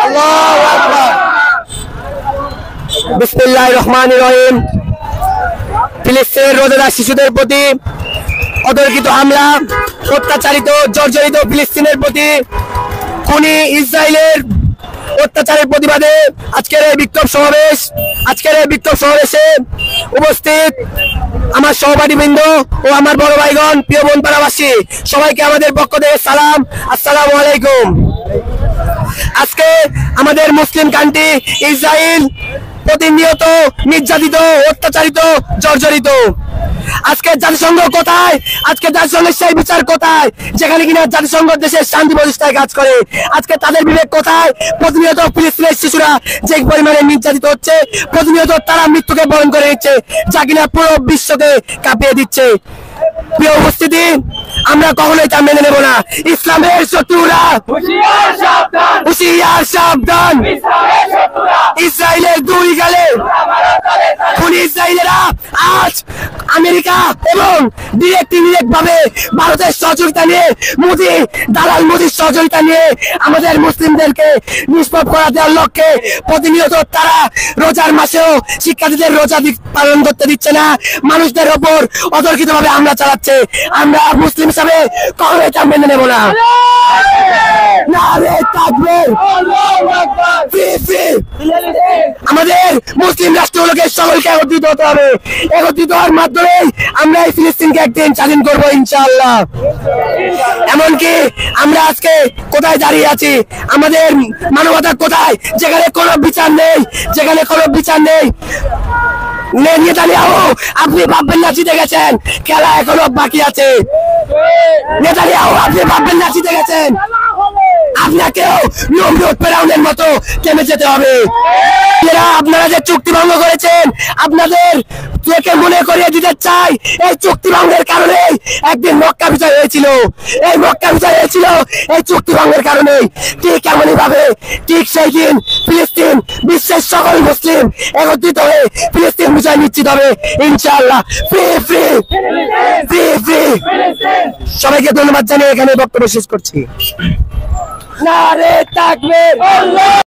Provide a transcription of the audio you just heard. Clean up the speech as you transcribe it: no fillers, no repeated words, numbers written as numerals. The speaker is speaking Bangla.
আল্লাহু আকবার। বিসমিল্লাহির রহমানির রহিম। ফিলিস্তিনের রোজাদার শিশুদের প্রতি অতর্কিত হামলা, অত্যাচারিত জর্জরিত ফিলিস্তিনের প্রতি খুনি ইসরায়েলের অত্যাচারের প্রতিবাদে আজকের এই বিক্ষোভ সমাবেশে উপস্থিত আমার সহপাঠীবৃন্দ ও আমার বড় ভাইগণ, প্রিয় বনপাড়াবাসী, সবাইকে আমাদের পক্ষ থেকে সালাম, আসসালামু আলাইকুম। আজকে আমাদের মুসলিম কান্ট্রি ইসরায়েল প্রতিনিয়ত নির্যাতিত, অত্যাচারিত, জর্জরিত। আজকে জাতিসংঘ কোথায়? আজকে জাতিসংঘের সেই বিচার কোথায় যেখানে কিনা জাতিসংঘ দেশের শান্তি প্রতিষ্ঠায় কাজ করে? আজকে তাদের বিবেক কোথায়? প্রতিনিয়ত ফিলিস্তিনের শিশুরা যে পরিমাণে নির্যাতিত হচ্ছে, প্রতিনিয়ত তারা মৃত্যুকে বরণ করে নিচ্ছে, যা কিনা পুরো বিশ্বকে কাঁপিয়ে দিচ্ছে। প্রিয় উপস্থিতি, আমরা কখনোই তা মেনে নেব না। ইসলামের শত্রুরা হুঁশিয়ার সাবধান, ইসরায়েলের দুই গালে খুনি ইসরায়েলেরা আজ আমেরিকা এবং ডিরেক্ট ভাবে ভারতের সহযোগিতা নিয়ে, দালাল মোদির সহযোগিতা নিয়ে আমাদের মুসলিমদেরকে নিষ্পাপ করা দেওয়ার লক্ষ্যে প্রতিনিয়ত তারা রোজার মাসেও শিক্ষার্থীদের রোজা পালন করতে দিচ্ছে না, মানুষদের ওপর অতর্কিত ভাবে হামলা চালাচ্ছে। আমরা মুসলিম হিসাবে কখনো এটা মেনে নেব না। আমাদের মুসলিম রাষ্ট্রগুলোকে সকলকে একত্রিত হতে হবে। একত্রিত হওয়ার মাধ্যমে আমরা এই ফিলিস্তিনকে একদিন স্বাধীন করবো ইনশাআল্লাহ। এমনকি আমরা আজকে কোথায় দাঁড়িয়ে আছি? আমাদের মানবতা কোথায়? যেখানে কোনো বিচার নেই, নেতানিয়াহু, আপনি ভাববেন না জিতে গেছেন, খেলা এখনো বাকি আছে। নেতানিয়াহু, আপনি ভাববেন না জিতে গেছেন, আপনাকেও নমরুদ ফেরাউনের মতো থেমে যেতে হবে। আপনারা যে চুক্তি ভঙ্গ করেছেন, আপনাদের মনে করিয়ে দিতে চাই, এই চুক্তি ভঙ্গের কারণে একদিন মক্কা বিজয় হয়েছিল। এই মক্কা বিজয় হয়েছিল এই চুক্তি ভঙ্গের কারণে। ঠিক এমনই ভাবে ঠিক সেই দিন ফিলিস্তিন বিশ্বের সকল মুসলিম একত্রিত হয়ে ফিলিস্তিন বিজয় নিশ্চিত হবে ইনশাআল্লাহ। Free free free free. সবাইকে ধন্যবাদ জানিয়ে এখানে বক্তব্য শেষ করছি। নারে তাকবীর।